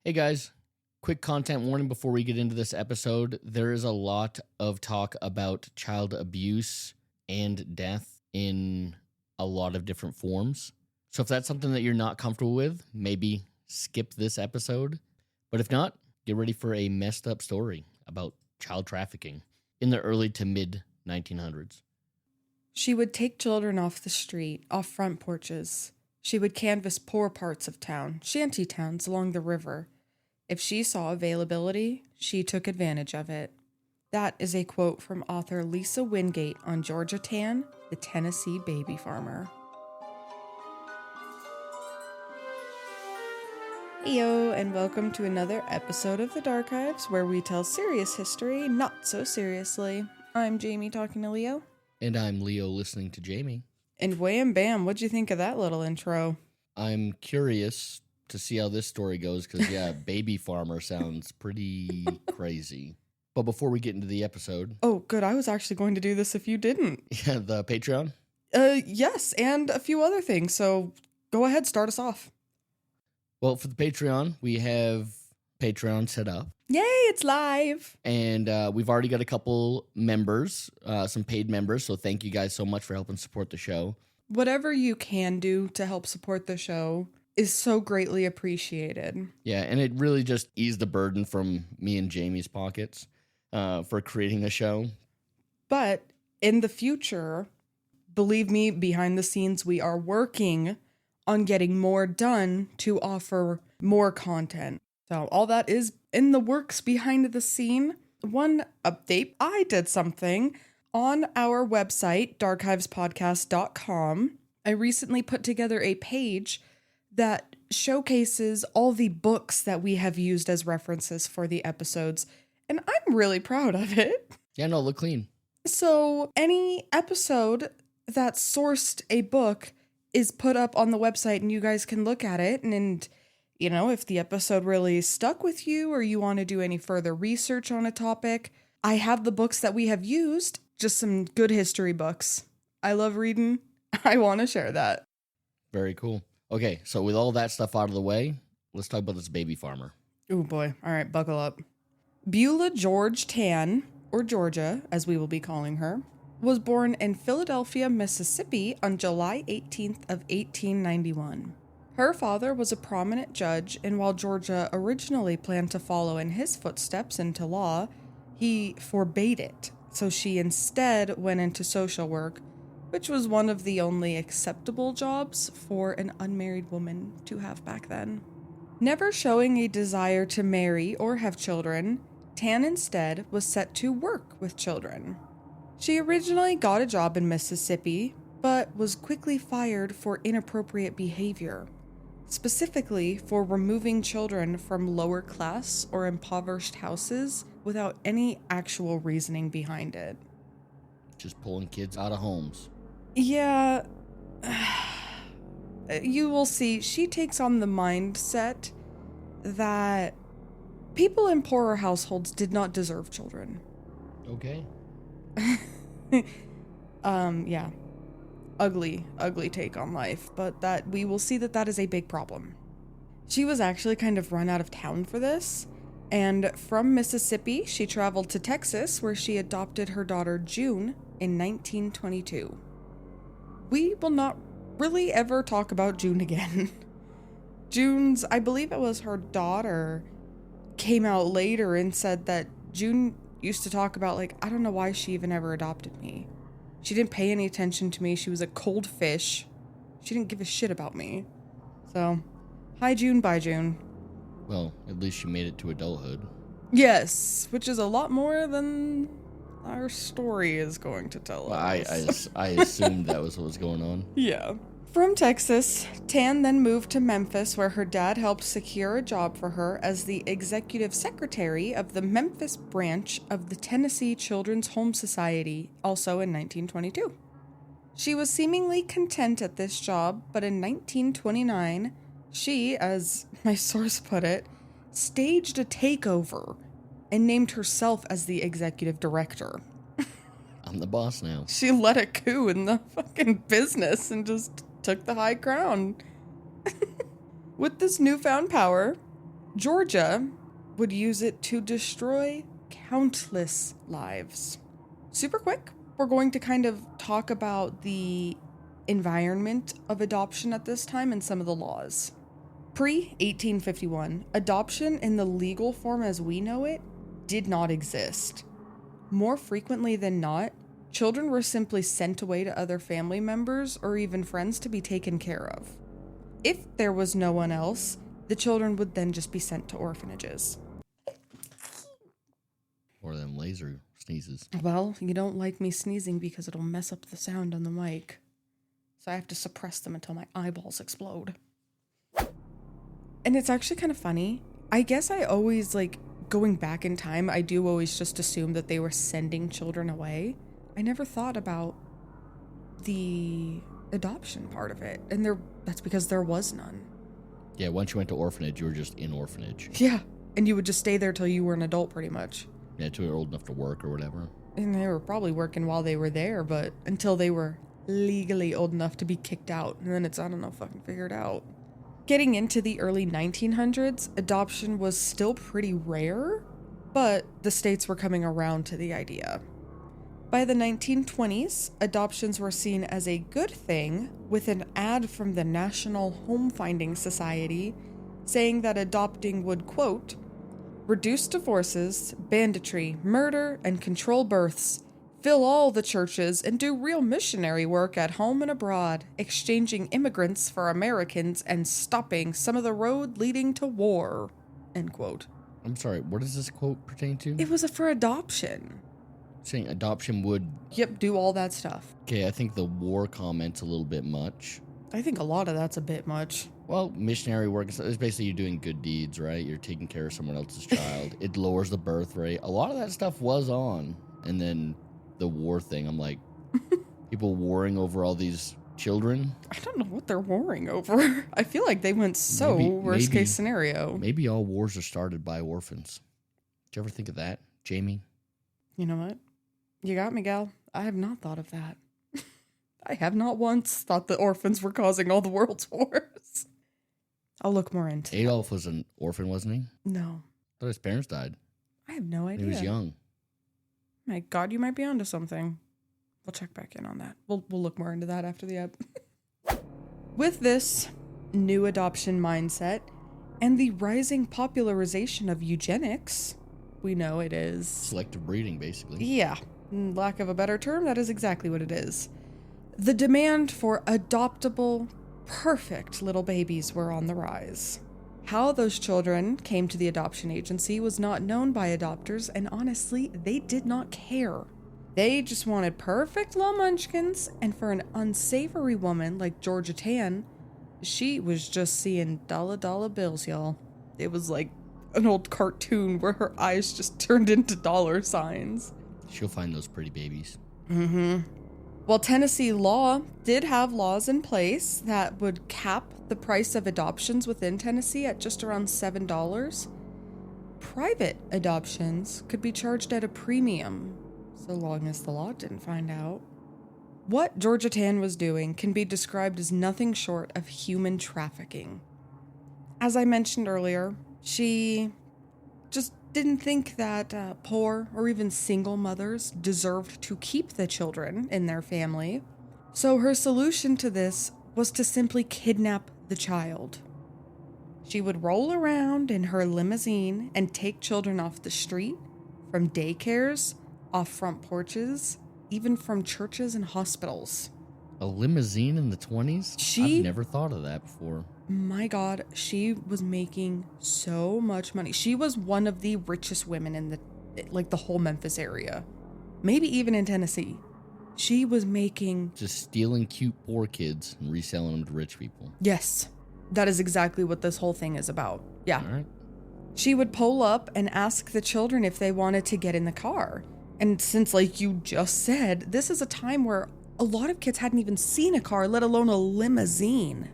Hey guys, quick content warning before we get into this episode. There is a lot of talk about child abuse and death in a lot of different forms. So if that's something that you're not comfortable with, maybe skip this episode. But if not, get ready for a messed up story about child trafficking in the early to mid 1900s. She would take children off the street, off front porches. She would canvass poor parts of town, shanty towns along the river. If she saw availability, she took advantage of it. That is a quote from author Lisa Wingate on Georgia Tann, the Tennessee baby farmer. Heyo, and welcome to another episode of the Darkives, where we tell serious history not so seriously. I'm Jamie talking to Leo. And I'm Leo listening to Jamie. And wham bam, what'd you think of that little intro? I'm curious to see how this story goes because, baby farmer sounds pretty crazy. But before we get into the episode... Oh, good. I was actually going to do this if you didn't. Yeah, the Patreon? Yes, and a few other things. So go ahead, start us off. Well, for the Patreon, we have Patreon set up. Yay, it's live. And we've already got a couple members, some paid members. So thank you guys so much for helping support the show. Whatever you can do to help support the show is so greatly appreciated. Yeah, and it really just eased the burden from me and Jamie's pockets for creating the show. But in the future, believe me, behind the scenes, we are working on getting more done to offer more content. So all that is in the works behind the scene. One update, I did something on our website, darkivespodcast.com. I recently put together a page that showcases all the books that we have used as references for the episodes, and I'm really proud of it. Yeah, no, look clean. So any episode that sourced a book is put up on the website, and you guys can look at it, and you know, if the episode really stuck with you or you want to do any further research on a topic, I have the books that we have used, just some good history books. I love reading. I want to share that. Very cool. Okay, so with all that stuff out of the way, let's talk about this baby farmer. Oh boy. All right, buckle up. Beulah George Tann, or Georgia, as we will be calling her, was born in Philadelphia, Mississippi on July 18th of 1891. Her father was a prominent judge, and while Georgia originally planned to follow in his footsteps into law, he forbade it, so she instead went into social work, which was one of the only acceptable jobs for an unmarried woman to have back then. Never showing a desire to marry or have children, Tann instead was set to work with children. She originally got a job in Mississippi, but was quickly fired for inappropriate behavior, specifically for removing children from lower class or impoverished houses without any actual reasoning behind it. Just pulling kids out of homes. Yeah, you will see she takes on the mindset that people in poorer households did not deserve children. Okay. Yeah. Ugly take on life, but that we will see that is a big problem. She was actually kind of run out of town for this, and from Mississippi, she traveled to Texas, where she adopted her daughter June in 1922. We will not really ever talk about June again. June's, I believe it was her daughter, came out later and said that June used to talk about, like, I don't know why she even ever adopted me. She didn't pay any attention to me. She was a cold fish. She didn't give a shit about me. So, hi June, bye June. Well, at least she made it to adulthood. Yes, which is a lot more than our story is going to tell us. I assumed that was what was going on. Yeah. From Texas, Tann then moved to Memphis, where her dad helped secure a job for her as the executive secretary of the Memphis branch of the Tennessee Children's Home Society, also in 1922. She was seemingly content at this job, but in 1929, she, as my source put it, staged a takeover and named herself as the executive director. I'm the boss now. She led a coup in the fucking business and just took the high ground. With this newfound power, Georgia would use it to destroy countless lives. Super quick, we're going to kind of talk about the environment of adoption at this time and some of the laws. Pre-1851, adoption in the legal form as we know it did not exist. More frequently than not, children were simply sent away to other family members or even friends to be taken care of. If there was no one else, the children would then just be sent to orphanages. Or them laser sneezes. Well, you don't like me sneezing because it'll mess up the sound on the mic. So I have to suppress them until my eyeballs explode. And it's actually kind of funny. I guess I always, going back in time, I do always just assume that they were sending children away. I never thought about the adoption part of it. And that's because there was none. Yeah, once you went to orphanage, you were just in orphanage. Yeah, and you would just stay there till you were an adult, pretty much. Yeah, till you're old enough to work or whatever. And they were probably working while they were there, but until they were legally old enough to be kicked out. And then it's, I don't know, fucking figured out. Getting into the early 1900s, adoption was still pretty rare, but the states were coming around to the idea. By the 1920s, adoptions were seen as a good thing, with an ad from the National Home Finding Society saying that adopting would, quote, reduce divorces, banditry, murder, and control births, fill all the churches, and do real missionary work at home and abroad, exchanging immigrants for Americans and stopping some of the road leading to war, end quote. I'm sorry, what does this quote pertain to? It was for adoption. Saying adoption would... Yep, do all that stuff. Okay, I think the war comment's a little bit much. I think a lot of that's a bit much. Well, missionary work is basically you doing good deeds, right? You're taking care of someone else's child. It lowers the birth rate. A lot of that stuff was on. And then the war thing, I'm like, people warring over all these children? I don't know what they're warring over. I feel like they went worst case scenario. Maybe all wars are started by orphans. Did you ever think of that, Jamie? You know what? You got me, gal. I have not thought of that. I have not once thought the orphans were causing all the world's wars. I'll look more into it. Adolf was an orphan, wasn't he? No. I thought his parents died. I have no idea. He was young. My God, you might be onto something. We'll check back in on that. We'll look more into that after the ep. With this new adoption mindset and the rising popularization of eugenics, we know it is... Selective breeding, basically. Yeah. Lack of a better term, that is exactly what it is. The demand for adoptable, perfect little babies were on the rise. How those children came to the adoption agency was not known by adopters, and honestly, they did not care. They just wanted perfect little munchkins, and for an unsavory woman like Georgia Tann, she was just seeing dollar bills, y'all. It was like an old cartoon where her eyes just turned into dollar signs. She'll find those pretty babies. Mm-hmm. Well, Tennessee law did have laws in place that would cap the price of adoptions within Tennessee at just around $7. Private adoptions could be charged at a premium, so long as the law didn't find out. What Georgia Tann was doing can be described as nothing short of human trafficking. As I mentioned earlier, she just didn't think that poor or even single mothers deserved to keep the children in their family. So her solution to this was to simply kidnap the child. She would roll around in her limousine and take children off the street, from daycares, off front porches, even from churches and hospitals. A limousine in the 20s? I've never thought of that before. My God, she was making so much money. She was one of the richest women in the whole Memphis area. Maybe even in Tennessee. She was making... Just stealing cute poor kids and reselling them to rich people. Yes. That is exactly what this whole thing is about. Yeah. All right. She would pull up and ask the children if they wanted to get in the car. And since, like you just said, this is a time where a lot of kids hadn't even seen a car, let alone a limousine.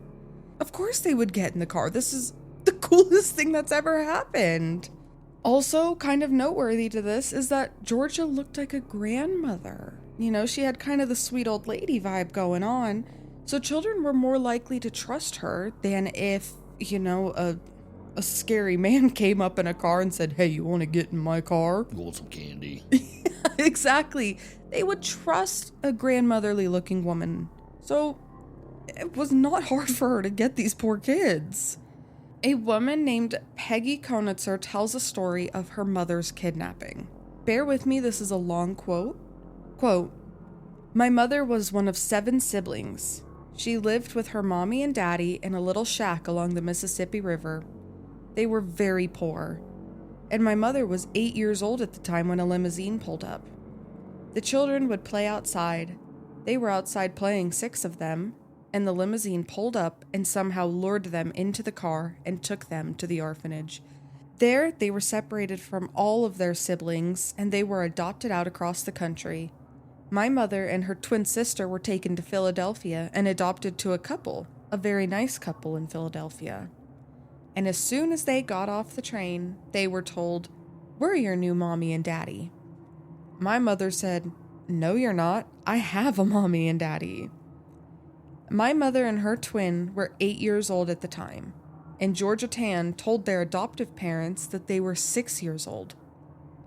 Of course they would get in the car. This is the coolest thing that's ever happened. Also, kind of noteworthy to this is that Georgia looked like a grandmother. You know, she had kind of the sweet old lady vibe going on. So children were more likely to trust her than if, you know, a a scary man came up in a car and said, "Hey, you want to get in my car?" You want some candy? Exactly. They would trust a grandmotherly looking woman. So it was not hard for her to get these poor kids. A woman named Peggy Konitzer tells a story of her mother's kidnapping. Bear with me, this is a long quote. Quote, "My mother was one of 7 siblings. She lived with her mommy and daddy in a little shack along the Mississippi River. They were very poor, and my mother was 8 years old at the time when a limousine pulled up. The children would play outside. They were outside playing, 6 of them, and the limousine pulled up and somehow lured them into the car and took them to the orphanage. There, they were separated from all of their siblings, and they were adopted out across the country. My mother and her twin sister were taken to Philadelphia and adopted to a couple, a very nice couple in Philadelphia. And as soon as they got off the train, they were told, 'We're your new mommy and daddy.' My mother said, 'No, you're not. I have a mommy and daddy.' My mother and her twin were 8 years old at the time, and Georgia Tann told their adoptive parents that they were 6 years old.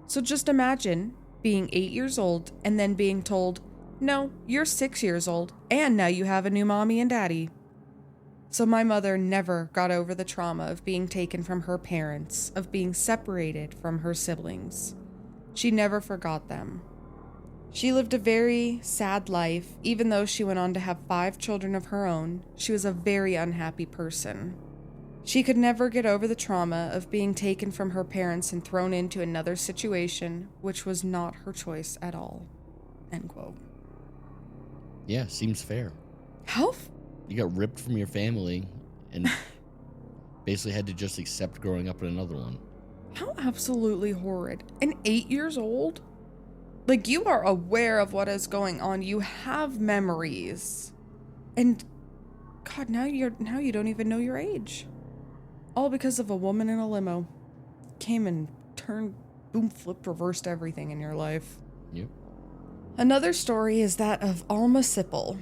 So just imagine being 8 years old and then being told, 'No, you're 6 years old, and now you have a new mommy and daddy.' So my mother never got over the trauma of being taken from her parents, of being separated from her siblings. She never forgot them. She lived a very sad life. Even though she went on to have 5 children of her own, she was a very unhappy person. She could never get over the trauma of being taken from her parents and thrown into another situation, which was not her choice at all." End quote. Yeah, seems fair. How? You got ripped from your family and basically had to just accept growing up in another one. How absolutely horrid. And 8 years old? Like, you are aware of what is going on. You have memories. And God, now you don't even know your age. All because of a woman in a limo. Came and turned, boom, flipped, reversed everything in your life. Yep. Alother story is that of Alma Sipple.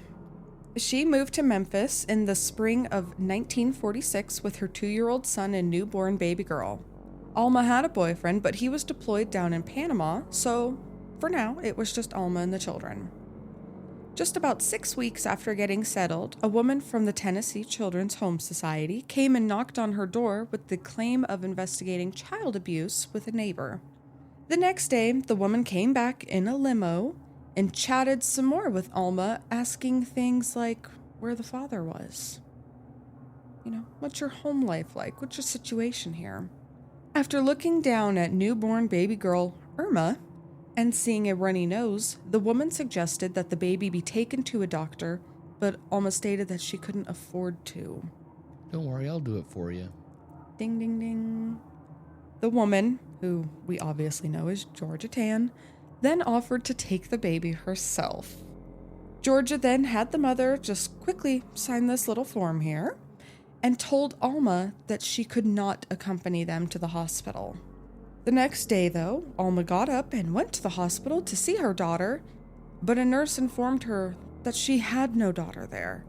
She moved to Memphis in the spring of 1946 with her 2-year-old son and newborn baby girl. Alma had a boyfriend, but he was deployed down in Panama, so for now, it was just Alma and the children. Just about 6 weeks after getting settled, a woman from the Tennessee Children's Home Society came and knocked on her door with the claim of investigating child abuse with a neighbor. The next day, the woman came back in a limo and chatted some more with Alma, asking things like where the father was. You know, what's your home life like? What's your situation here? After looking down at newborn baby girl Irma and seeing a runny nose, the woman suggested that the baby be taken to a doctor, but Alma stated that she couldn't afford to. Don't worry, I'll do it for you. Ding, ding, ding. The woman, who we obviously know is Georgia Tann, then offered to take the baby herself. Georgia then had the mother just quickly sign this little form here and told Alma that she could not accompany them to the hospital. The next day, though, Alma got up and went to the hospital to see her daughter, but a nurse informed her that she had no daughter there.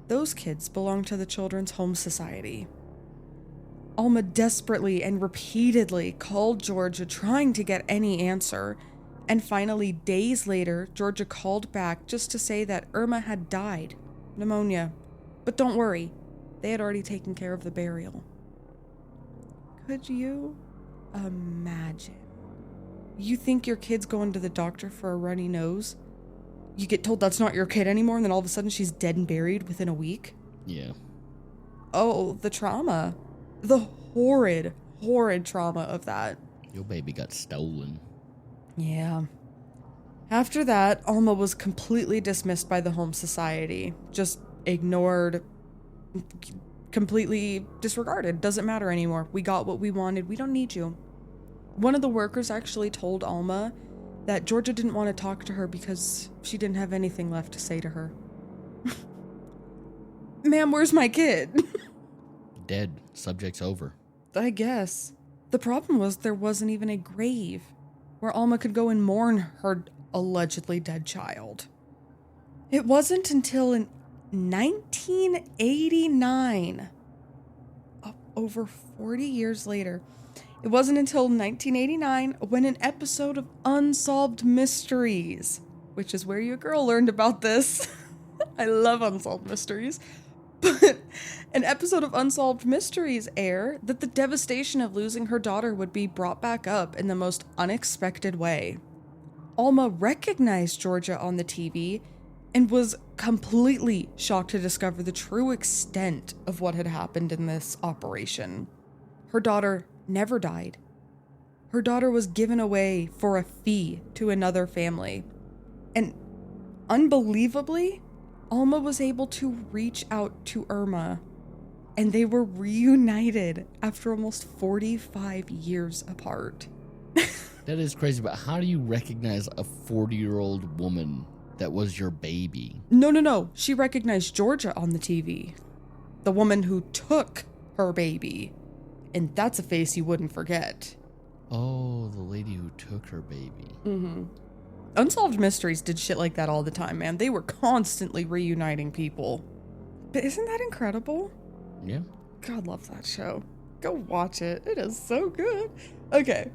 Those kids belonged to the Children's Home Society. Alma desperately and repeatedly called Georgia trying to get any answer, and finally, days later, Georgia called back just to say that Irma had died, pneumonia. But don't worry, they had already taken care of the burial. Could you imagine? You think your kid's going to the doctor for a runny nose? You get told that's not your kid anymore, and then all of a sudden she's dead and buried within a week? Yeah. Oh, the trauma. The horrid, horrid trauma of that. Your baby got stolen. Yeah. After that, Alma was completely dismissed by the Home Society. Just ignored, completely disregarded. Doesn't matter anymore. We got what we wanted. We don't need you. One of the workers actually told Alma that Georgia didn't want to talk to her because she didn't have anything left to say to her. Ma'am, where's my kid? Dead. Subject's over. I guess. The problem was there wasn't even a grave where Alma could go and mourn her allegedly dead child. It wasn't until in 1989, over 40 years later. It wasn't until 1989 when an episode of Unsolved Mysteries, which is where your girl learned about this. I love Unsolved Mysteries. But an episode of Unsolved Mysteries aired that the devastation of losing her daughter would be brought back up in the most unexpected way. Alma recognized Georgia on the TV and was completely shocked to discover the true extent of what had happened in this operation. Her daughter never died. Her daughter was given away for a fee to another family. And unbelievably, Alma was able to reach out to Irma, and they were reunited after almost 45 years apart. That is crazy, but how do you recognize a 40-year-old woman that was your baby? No. She recognized Georgia on the TV. The woman who took her baby. And that's a face you wouldn't forget. Oh, the lady who took her baby. Mm-hmm. Unsolved Mysteries did shit like that all the time, man. They were constantly reuniting people. But isn't that incredible? Yeah. God, love that show. Go watch it. It is so good. Okay.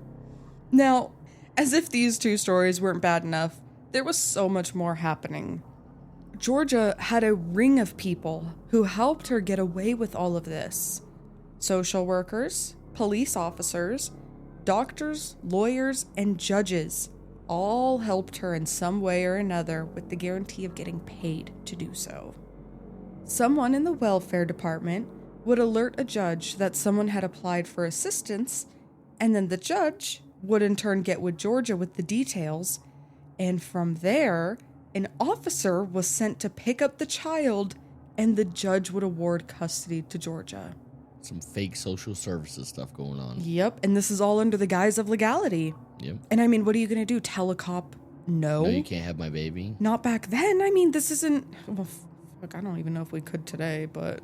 Now, as if these two stories weren't bad enough, there was so much more happening. Georgia had a ring of people who helped her get away with all of this. Social workers, police officers, doctors, lawyers, and judges all helped her in some way or another with the guarantee of getting paid to do so. Someone in the welfare department would alert a judge that someone had applied for assistance, and then the judge would in turn get with Georgia with the details, and from there, an officer was sent to pick up the child, and the judge would award custody to Georgia. Some fake social services stuff going on. Yep, and this is all under the guise of legality. Yep. And I mean, what are you going to do? Tell a cop no? No, you can't have my baby. Not back then. I mean, this isn't... Well, fuck, I don't even know if we could today, but...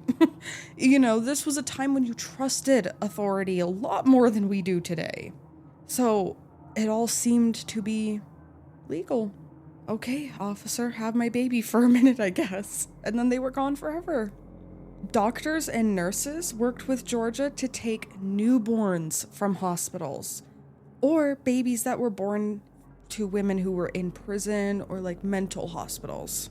you know, this was a time when you trusted authority a lot more than we do today. So, it all seemed to be legal. Okay, officer, have my baby for a minute, I guess. And then they were gone forever. Doctors and nurses worked with Georgia to take newborns from hospitals or babies that were born to women who were in prison or like mental hospitals.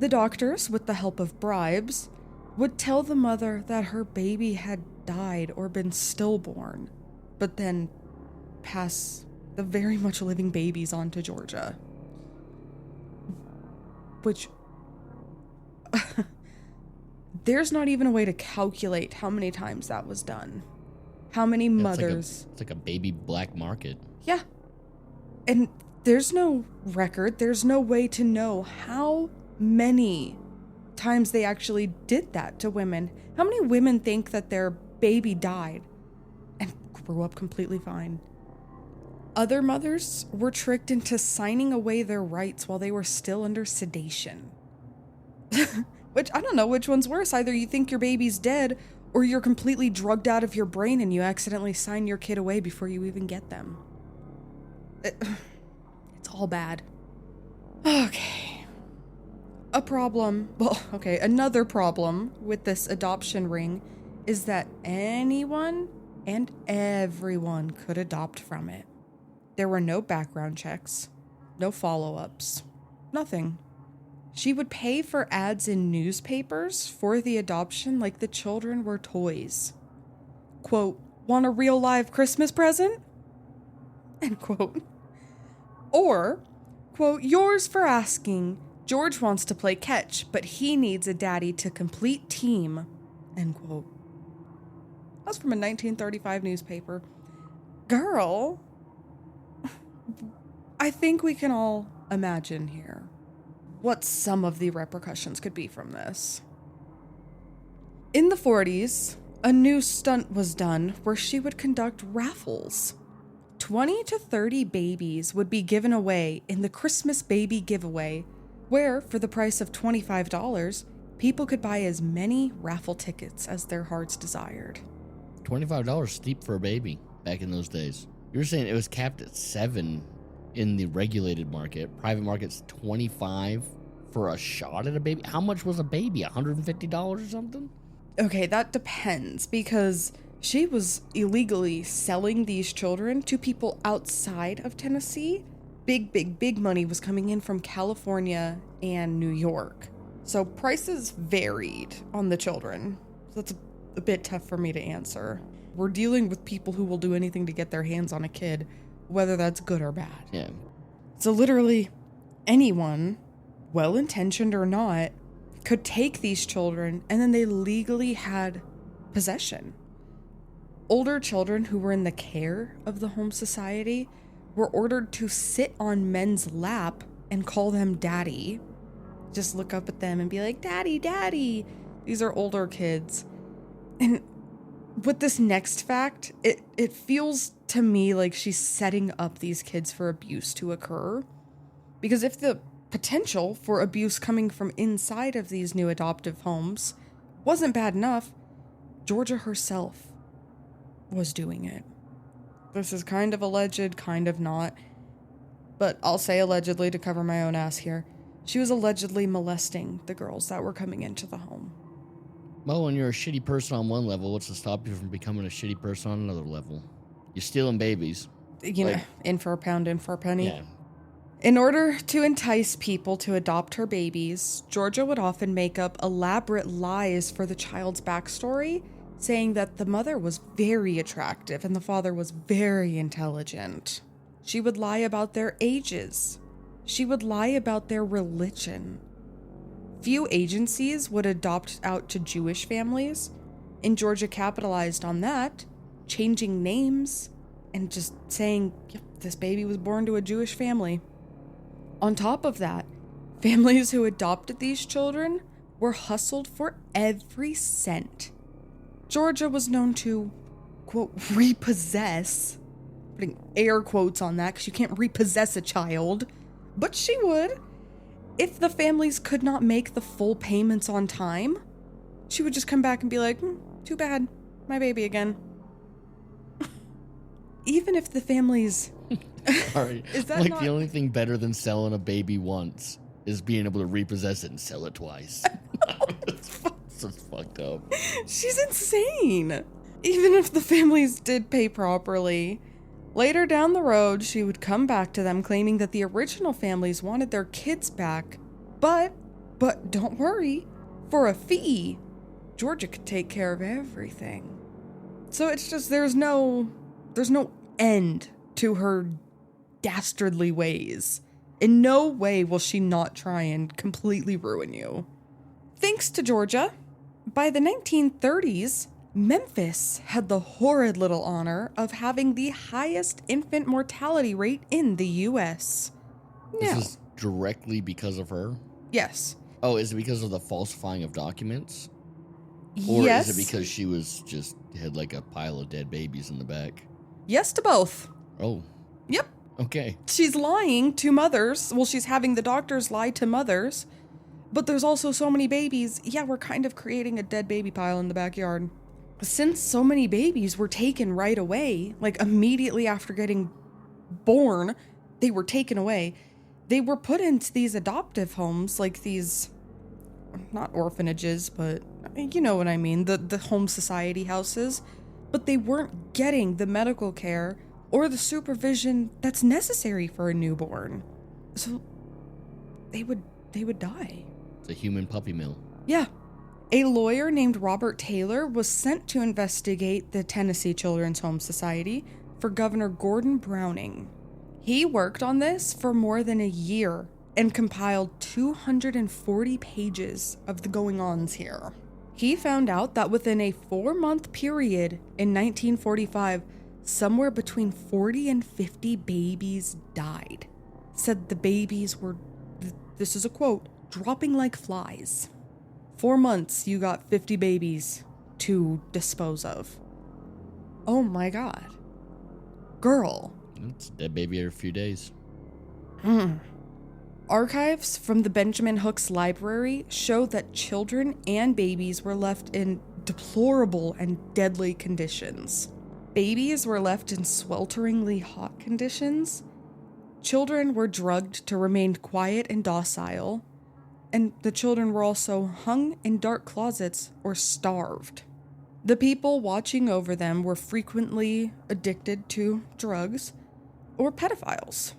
The doctors, with the help of bribes, would tell the mother that her baby had died or been stillborn, but then pass the very much living babies on to Georgia. Which... There's not even a way to calculate how many times that was done. How many mothers... It's like a baby black market. Yeah. And there's no record. There's no way to know how many times they actually did that to women. How many women think that their baby died and grew up completely fine? Other mothers were tricked into signing away their rights while they were still under sedation. Which, I don't know which one's worse. Either you think your baby's dead, or you're completely drugged out of your brain and you accidentally sign your kid away before you even get them. It's all bad. Okay. Another problem with this adoption ring is that anyone and everyone could adopt from it. There were no background checks, no follow-ups, nothing. She would pay for ads in newspapers for the adoption like the children were toys. Quote, want a real live Christmas present? End quote. Or, quote, yours for asking. George wants to play catch, but he needs a daddy to complete team. End quote. That's from a 1935 newspaper. Girl, I think we can all imagine here what some of the repercussions could be from this. In the 40s, a new stunt was done where she would conduct raffles. 20 to 30 babies would be given away in the Christmas baby giveaway, where, for the price of $25, people could buy as many raffle tickets as their hearts desired. $25 steep for a baby back in those days. You were saying it was capped at 7 in the regulated market. Private market's $25 for a shot at a baby. How much was a baby? $150 or something? Okay, that depends, because she was illegally selling these children to people outside of Tennessee. Big money was coming in from California and New York. So prices varied on the children. So that's a bit tough for me to answer. We're dealing with people who will do anything to get their hands on a kid, whether that's good or bad. Yeah. So literally anyone, well-intentioned or not, could take these children and then they legally had possession. Older children who were in the care of the home society were ordered to sit on men's lap and call them daddy. Just look up at them and be like, daddy, daddy. These are older kids. And with this next fact, it feels to me like she's setting up these kids for abuse to occur. Because if the potential for abuse coming from inside of these new adoptive homes wasn't bad enough, Georgia herself was doing it. This is kind of alleged, kind of not. But I'll say allegedly to cover my own ass here. She was allegedly molesting the girls that were coming into the home. Well, when you're a shitty person on one level, what's to stop you from becoming a shitty person on another level? You're stealing babies. You know, in for a pound, in for a penny. Yeah. In order to entice people to adopt her babies, Georgia would often make up elaborate lies for the child's backstory, saying that the mother was very attractive and the father was very intelligent. She would lie about their ages. She would lie about their religion. Few agencies would adopt out to Jewish families, and Georgia capitalized on that, changing names and just saying, yep, this baby was born to a Jewish family. On top of that, families who adopted these children were hustled for every cent. Georgia was known to, quote, repossess, putting air quotes on that because you can't repossess a child, but she would. If the families could not make the full payments on time, she would just come back and be like, too bad, my baby again. Even if the families... Sorry. Is that like not... the only thing better than selling a baby once is being able to repossess it and sell it twice. That's fucked up. She's insane. Even if the families did pay properly. Later down the road, she would come back to them claiming that the original families wanted their kids back. But don't worry, for a fee, Georgia could take care of everything. So it's just, there's no end to her dastardly ways. In no way will she not try and completely ruin you. Thanks to Georgia, by the 1930s, Memphis had the horrid little honor of having the highest infant mortality rate in the U.S. This is directly because of her? Yes. Oh, is it because of the falsifying of documents? Or yes. is it because she was just had like a pile of dead babies in the back? Yes to both. Oh. Yep. Okay. She's lying to mothers. Well, she's having the doctors lie to mothers. But there's also so many babies. Yeah, we're kind of creating a dead baby pile in the backyard. Since so many babies were taken right away, like immediately after getting born, they were taken away. They were put into these adoptive homes, like these, not orphanages, but you know what I mean, the home society houses. But they weren't getting the medical care or the supervision that's necessary for a newborn. So they would die. It's a human puppy mill. Yeah. A lawyer named Robert Taylor was sent to investigate the Tennessee Children's Home Society for Governor Gordon Browning. He worked on this for more than a year and compiled 240 pages of the going-ons here. He found out that within a 4-month period in 1945, somewhere between 40 and 50 babies died. Said the babies were, this is a quote, dropping like flies. 4 months, you got 50 babies to dispose of. Oh my God. Girl. It's a dead baby every few days. Archives from the Benjamin Hooks Library show that children and babies were left in deplorable and deadly conditions. Babies were left in swelteringly hot conditions. Children were drugged to remain quiet and docile. And the children were also hung in dark closets or starved. The people watching over them were frequently addicted to drugs or pedophiles.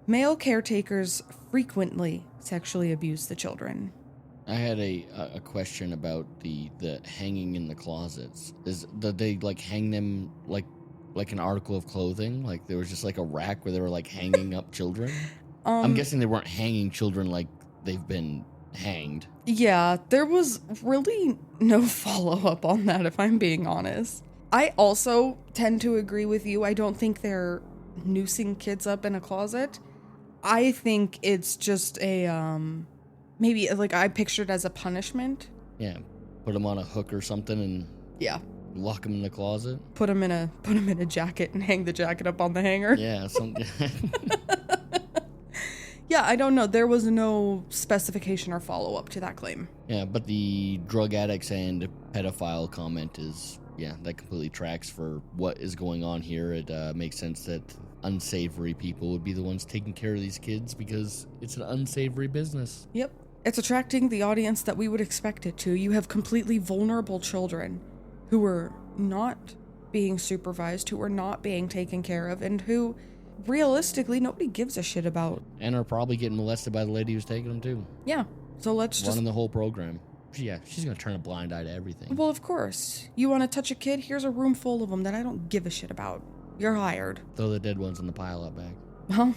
Male caretakers frequently sexually abused the children. I had a question about the hanging in the closets. Did they like hang them like an article of clothing? Like there was just like a rack where they were like hanging up children? I'm guessing they weren't hanging children like they've been hanged. Yeah, there was really no follow-up on that, if I'm being honest. I also tend to agree with you. I don't think they're noosing kids up in a closet. I think it's just a, maybe like I pictured as a punishment. Yeah, put them on a hook or something and Yeah. lock them in the closet. Put them in a jacket and hang the jacket up on the hanger. Yeah, something. Yeah, I don't know. There was no specification or follow-up to that claim. Yeah, but the drug addicts and pedophile comment is, yeah, that completely tracks for what is going on here. It makes sense that unsavory people would be the ones taking care of these kids because it's an unsavory business. Yep. It's attracting the audience that we would expect it to. You have completely vulnerable children who are not being supervised, who are not being taken care of, and who realistically nobody gives a shit about. And are probably getting molested by the lady who's taking them too. Yeah. So let's running the whole program. Yeah, she's gonna turn a blind eye to everything. Well, of course. You want to touch a kid? Here's a room full of them that I don't give a shit about. You're hired. Throw the dead ones in the pile out back. Well,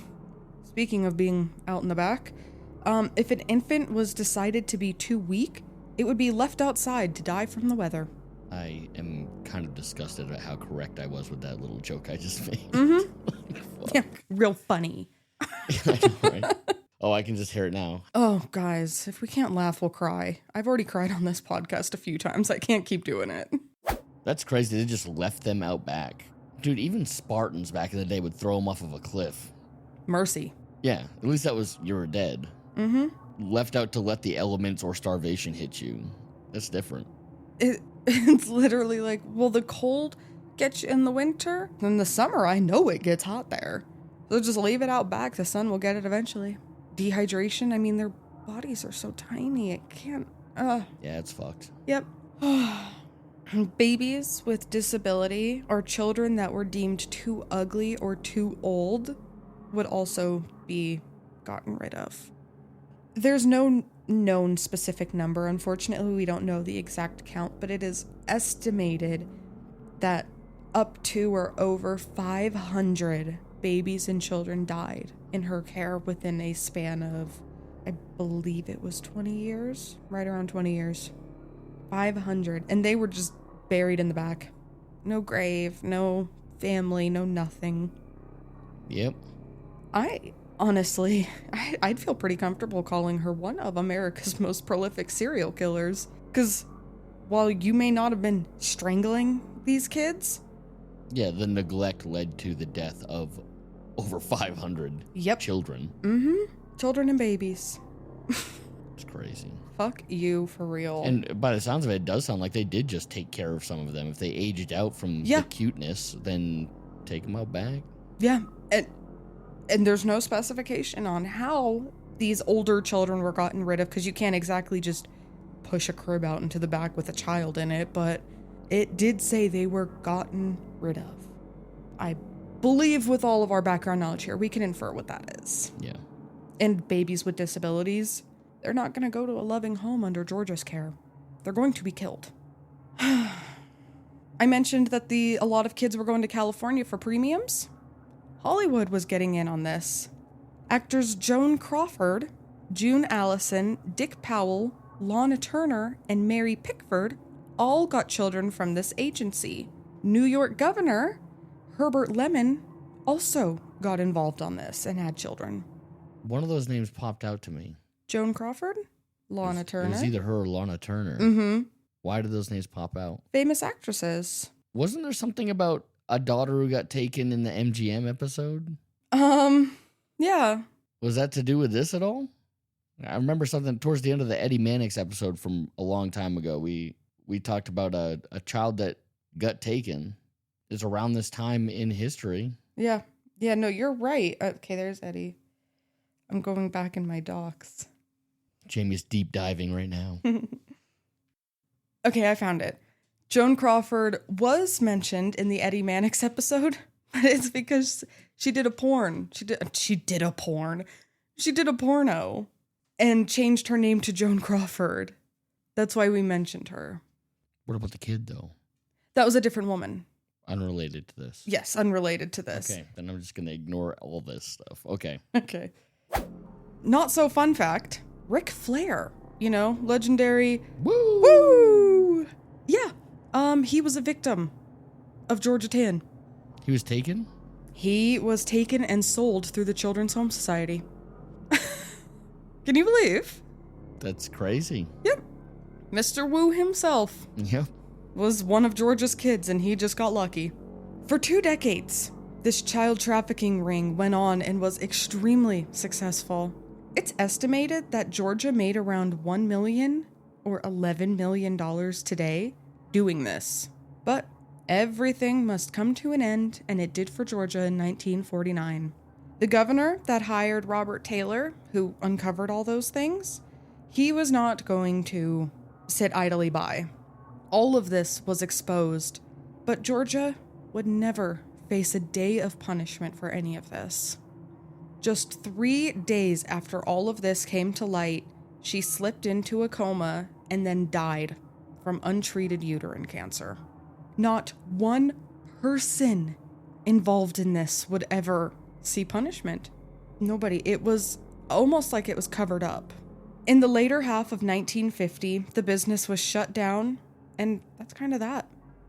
speaking of being out in the back, if an infant was decided to be too weak, it would be left outside to die from the weather. I am kind of disgusted at how correct I was with that little joke I just made. Mm-hmm. Yeah, real funny. I know, right? Oh, I can just hear it now. Oh, guys, if we can't laugh, we'll cry. I've already cried on this podcast a few times. I can't keep doing it. That's crazy. They just left them out back. Dude, even Spartans back in the day would throw them off of a cliff. Mercy. Yeah, at least that was, you were dead. Mm-hmm. Left out to let the elements or starvation hit you. That's different. It's literally like, will the cold get you in the winter? In the summer, I know it gets hot there. So just leave it out back. The sun will get it eventually. Dehydration, I mean, their bodies are so tiny. It can't, Yeah, it's fucked. Yep. Babies with disability or children that were deemed too ugly or too old would also be gotten rid of. There's no known specific number. Unfortunately, we don't know the exact count, but it is estimated that up to or over 500 babies and children died in her care within a span of, I believe it was 20 years, right around 20 years. 500. And they were just buried in the back. No grave, no family, no nothing. Yep. Honestly, I'd feel pretty comfortable calling her one of America's most prolific serial killers. Because while you may not have been strangling these kids... Yeah, the neglect led to the death of over 500 children. Mm-hmm. Children and babies. It's crazy. Fuck you, for real. And by the sounds of it does sound like they did just take care of some of them. If they aged out from the cuteness, then take them out back. Yeah, and there's no specification on how these older children were gotten rid of, because you can't exactly just push a crib out into the back with a child in it, but it did say they were gotten rid of. I believe with all of our background knowledge here, we can infer what that is. Yeah. And babies with disabilities, they're not going to go to a loving home under Georgia's care. They're going to be killed. I mentioned that a lot of kids were going to California for premiums. Hollywood was getting in on this. Actors Joan Crawford, June Allison, Dick Powell, Lana Turner, and Mary Pickford all got children from this agency. New York Governor Herbert Lemon also got involved on this and had children. One of those names popped out to me. Joan Crawford? Lana Turner? It was either her or Lana Turner. Mm-hmm. Why did those names pop out? Famous actresses. Wasn't there something about a daughter who got taken in the MGM episode? Yeah. Was that to do with this at all? I remember something towards the end of the Eddie Mannix episode from a long time ago. We talked about a child that got taken. It's around this time in history. Yeah. Yeah, no, you're right. Okay, there's Eddie. I'm going back in my docs. Jamie's deep diving right now. Okay, I found it. Joan Crawford was mentioned in the Eddie Mannix episode, but it's because she did a porn. She did a porno and changed her name to Joan Crawford. That's why we mentioned her. What about the kid, though? That was a different woman. Unrelated to this. Yes, unrelated to this. Okay, then I'm just going to ignore all this stuff. Okay. Okay. Not so fun fact, Ric Flair, legendary. Woo! Woo! Yeah. He was a victim of Georgia Tann. He was taken? He was taken and sold through the Children's Home Society. Can you believe? That's crazy. Yep. Mr. Wu himself Yep. was one of Georgia's kids, and he just got lucky. For 2 decades, this child trafficking ring went on and was extremely successful. It's estimated that Georgia made around $1 million or $11 million today doing this. But everything must come to an end, and it did for Georgia in 1949. The governor that hired Robert Taylor, who uncovered all those things, he was not going to sit idly by. All of this was exposed, but Georgia would never face a day of punishment for any of this. Just 3 days after all of this came to light, she slipped into a coma and then died from untreated uterine cancer. Not one person involved in this would ever see punishment. Nobody. It was almost like it was covered up. In the later half of 1950, the business was shut down, and that's kind of that.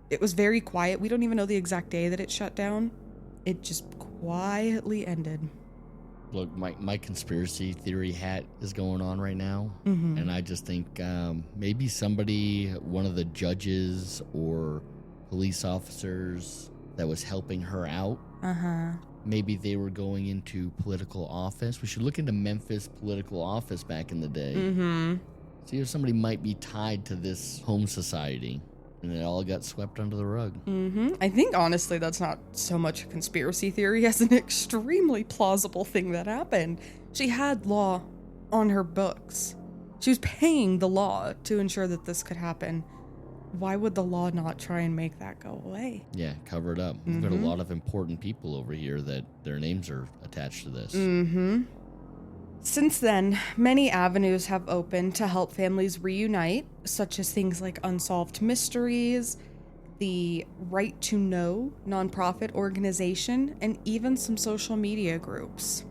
It was very quiet. We don't even know the exact day that it shut down. It just quietly ended. Look, my conspiracy theory hat is going on right now, and I just think maybe somebody, one of the judges or police officers that was helping her out, maybe they were going into political office. We should look into Memphis political office back in the day. See if somebody might be tied to this home society. And it all got swept under the rug. I think, honestly, that's not so much a conspiracy theory as an extremely plausible thing that happened. She had law on her books. She was paying the law to ensure that this could happen. Why would the law not try and make that go away? Yeah, cover it up. We've got a lot of important people over here that their names are attached to this. Since then, many avenues have opened to help families reunite, such as things like Unsolved Mysteries, the Right to Know nonprofit organization, and even some social media groups.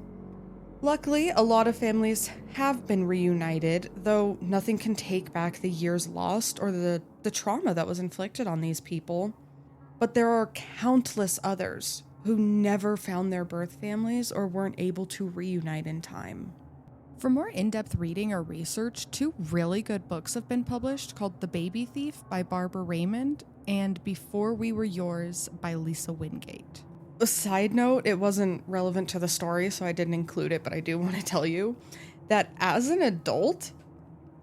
Luckily, a lot of families have been reunited, though nothing can take back the years lost or the trauma that was inflicted on these people. But there are countless others who never found their birth families or weren't able to reunite in time. For more in-depth reading or research, 2 really good books have been published called The Baby Thief by Barbara Raymond and Before We Were Yours by Lisa Wingate. A side note, it wasn't relevant to the story, so I didn't include it, but I do want to tell you that as an adult,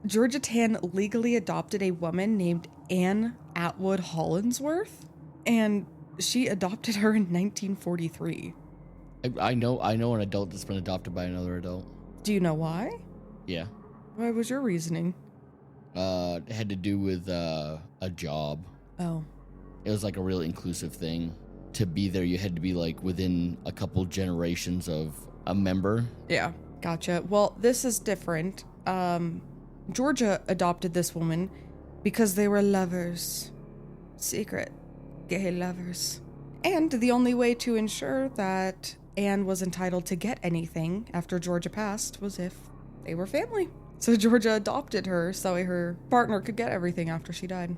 Georgia Tann legally adopted a woman named Anne Atwood Hollinsworth, and she adopted her in 1943. I know an adult that's been adopted by another adult. Do you know why? Yeah. What was your reasoning? It had to do with a job. Oh. It was like a really inclusive thing. To be there, you had to be like within a couple generations of a member. Yeah, gotcha. Well, this is different. Georgia adopted this woman because they were lovers. Secret gay lovers. And the only way to ensure that Anne was entitled to get anything after Georgia passed was if they were family. So Georgia adopted her so her partner could get everything after she died.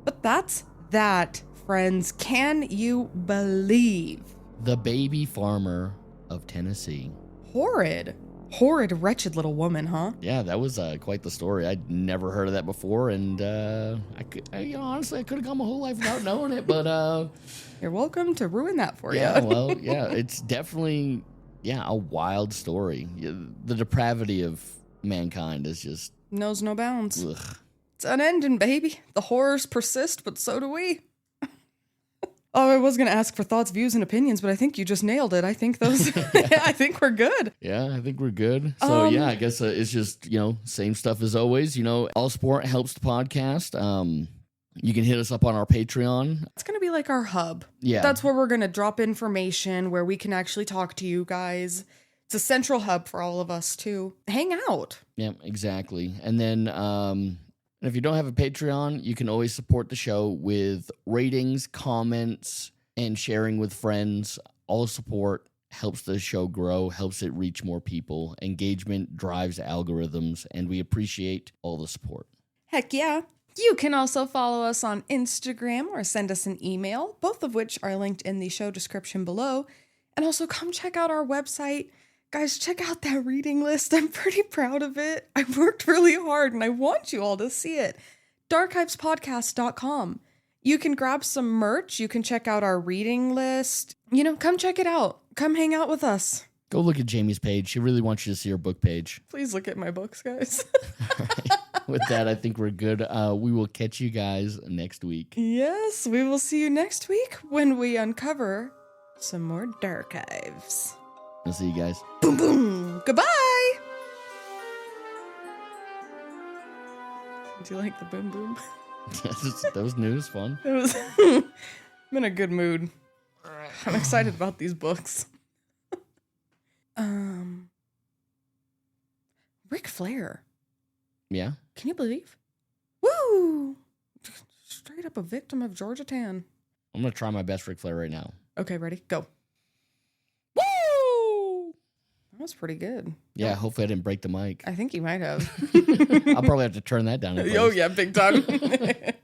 But that's that, friends. Can you believe? The baby farmer of Tennessee. Horrid, wretched little woman, huh? Yeah, that was quite the story. I'd never heard of that before, and honestly, I could have gone my whole life without knowing it, but You're welcome to ruin that for you. Yeah, it's definitely, a wild story. The depravity of mankind is just... knows no bounds. Ugh. It's unending, baby. The horrors persist, but so do we. Oh, I was going to ask for thoughts, views, and opinions, but I think you just nailed it. I think those, I think we're good. Yeah, I think we're good. So yeah, I guess it's just, same stuff as always. All support helps the podcast. You can hit us up on our Patreon. It's going to be like our hub. Yeah. That's where we're going to drop information, where we can actually talk to you guys. It's a central hub for all of us to hang out. Yeah, exactly. And then if you don't have a Patreon, you can always support the show with ratings, comments, and sharing with friends. All support helps the show grow, helps it reach more people. Engagement drives algorithms, and we appreciate all the support. Heck yeah. You can also follow us on Instagram or send us an email, both of which are linked in the show description below. And also come check out our website. Guys, check out that reading list. I'm pretty proud of it. I worked really hard and I want you all to see it. Darkivespodcast.com. You can grab some merch. You can check out our reading list. Come check it out. Come hang out with us. Go look at Jamie's page. She really wants you to see her book page. Please look at my books, guys. All right. With that, I think we're good. We will catch you guys next week. Yes, we will see you next week when we uncover some more Darkives. I'll see you guys. Boom, boom. Goodbye. Do you like the boom, boom? That was new. It was fun. It was. I'm in a good mood. I'm excited about these books. Ric Flair. Yeah. Can you believe? Woo! Straight up a victim of Georgia Tann. I'm going to try my best Ric Flair right now. Okay, ready? Go. That was pretty good. Yeah, hopefully I didn't break the mic. I think you might have. I'll probably have to turn that down. Oh, yeah, big time.